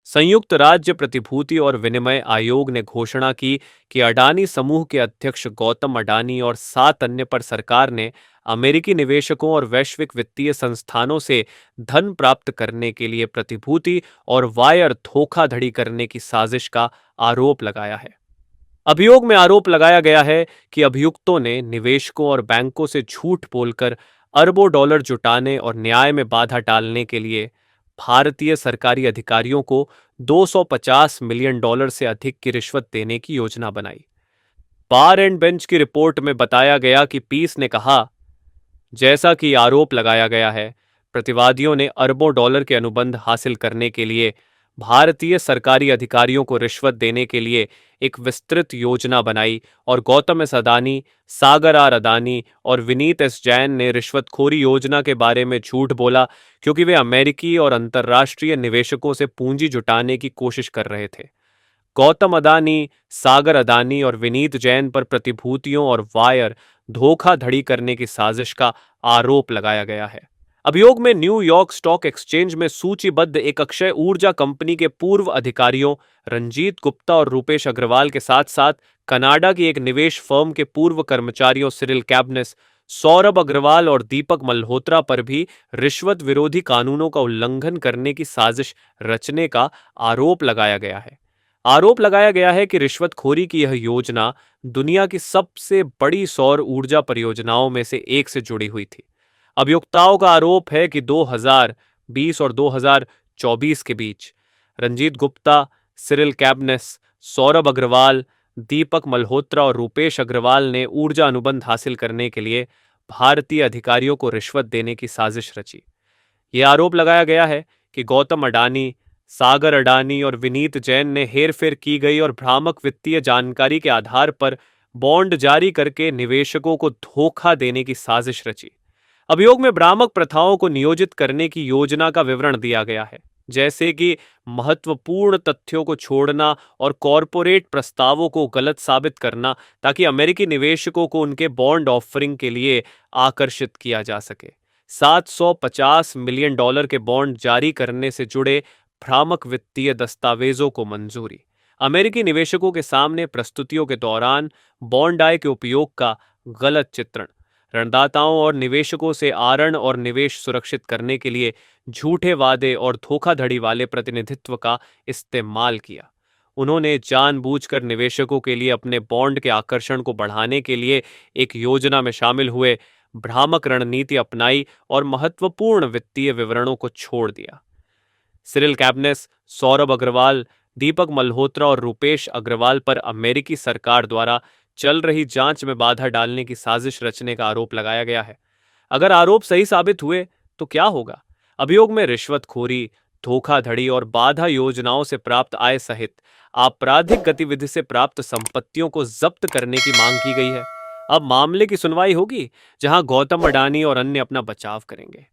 संयुक्त राज्य प्रतिभूति और विनिमय आयोग ने घोषणा की कि अडानी समूह के अध्यक्ष गौतम अडानी और 7 अन्य पर सरकार ने अमेरिकी निवेशकों और वैश्विक वित्तीय संस्थानों से धन प्राप्त करने के लिए प्रतिभूति और वायर धोखाधड़ी करने की साजिश का आरोप लगाया है। अभियोग में आरोप लगाया गया है कि अभियुक्तों ने निवेशकों और बैंकों से झूठ बोलकर अरबों डॉलर जुटाने और न्याय में बाधा डालने के लिए भारतीय सरकारी अधिकारियों को 250 मिलियन डॉलर से अधिक की रिश्वत देने की योजना बनाई। बार एंड बेंच की रिपोर्ट में बताया गया कि पीस ने कहा, जैसा कि आरोप लगाया गया है, प्रतिवादियों ने अरबों डॉलर के अनुबंध हासिल करने के लिए भारतीय सरकारी अधिकारियों को रिश्वत देने के लिए एक विस्तृत योजना बनाई और गौतम एस अदानी, सागर आर अदानी और विनीत एस जैन ने रिश्वतखोरी योजना के बारे में झूठ बोला क्योंकि वे अमेरिकी और अंतर्राष्ट्रीय निवेशकों से पूंजी जुटाने की कोशिश कर रहे थे। गौतम अदानी, सागर अदानी और विनीत जैन पर प्रतिभूतियों और वायर धोखाधड़ी करने की साजिश का आरोप लगाया गया है। अभियोग में न्यूयॉर्क स्टॉक एक्सचेंज में सूचीबद्ध एक अक्षय ऊर्जा कंपनी के पूर्व अधिकारियों रंजीत गुप्ता और रूपेश अग्रवाल के साथ साथ कनाडा की एक निवेश फर्म के पूर्व कर्मचारियों सिरिल कैबनेस, सौरभ अग्रवाल और दीपक मल्होत्रा पर भी रिश्वत विरोधी कानूनों का उल्लंघन करने की साजिश रचने का आरोप लगाया गया है। आरोप लगाया गया है कि रिश्वतखोरी की यह योजना दुनिया की सबसे बड़ी सौर ऊर्जा परियोजनाओं में से एक से जुड़ी हुई थी। अभियुक्ताओं का आरोप है कि 2020 और 2024 के बीच रंजीत गुप्ता, सिरिल कैबनेस, सौरभ अग्रवाल, दीपक मल्होत्रा और रूपेश अग्रवाल ने ऊर्जा अनुबंध हासिल करने के लिए भारतीय अधिकारियों को रिश्वत देने की साजिश रची। यह आरोप लगाया गया है कि गौतम अडानी, सागर अडानी और विनीत जैन ने हेरफेर की गई और भ्रामक वित्तीय जानकारी के आधार पर बॉन्ड जारी करके निवेशकों को धोखा देने की साजिश रची। अभियोग में भ्रामक प्रथाओं को नियोजित करने की योजना का विवरण दिया गया है, जैसे कि महत्वपूर्ण तथ्यों को छोड़ना और कॉरपोरेट प्रस्तावों को गलत साबित करना ताकि अमेरिकी निवेशकों को उनके बॉन्ड ऑफरिंग के लिए आकर्षित किया जा सके। 750 मिलियन डॉलर के बॉन्ड जारी करने से जुड़े भ्रामक वित्तीय दस्तावेजों को मंजूरी। अमेरिकी निवेशकों के सामने प्रस्तुतियों के दौरान बॉन्ड आय के उपयोग का गलत चित्रण। ऋणदाताओं और निवेशकों से आरण और निवेश सुरक्षित करने के लिए झूठे वादे और धोखाधड़ी वाले प्रतिनिधित्व का इस्तेमाल किया। उन्होंने जानबूझकर निवेशकों के लिए अपने बॉन्ड के आकर्षण को बढ़ाने के लिए एक योजना में शामिल हुए, भ्रामक रणनीति अपनाई और महत्वपूर्ण वित्तीय विवरणों को छोड़ दिया। सिरिल कैबनेस, सौरभ अग्रवाल, दीपक मल्होत्रा और रूपेश अग्रवाल पर अमेरिकी सरकार द्वारा चल रही जांच में बाधा डालने की साजिश रचने का आरोप लगाया गया है। अगर आरोप सही साबित हुए तो क्या होगा? अभियोग में रिश्वतखोरी, धोखाधड़ी और बाधा योजनाओं से प्राप्त आय सहित आपराधिक गतिविधि से प्राप्त संपत्तियों को जब्त करने की मांग की गई है। अब मामले की सुनवाई होगी, जहां गौतम अडानी और अन्य अपना बचाव करेंगे।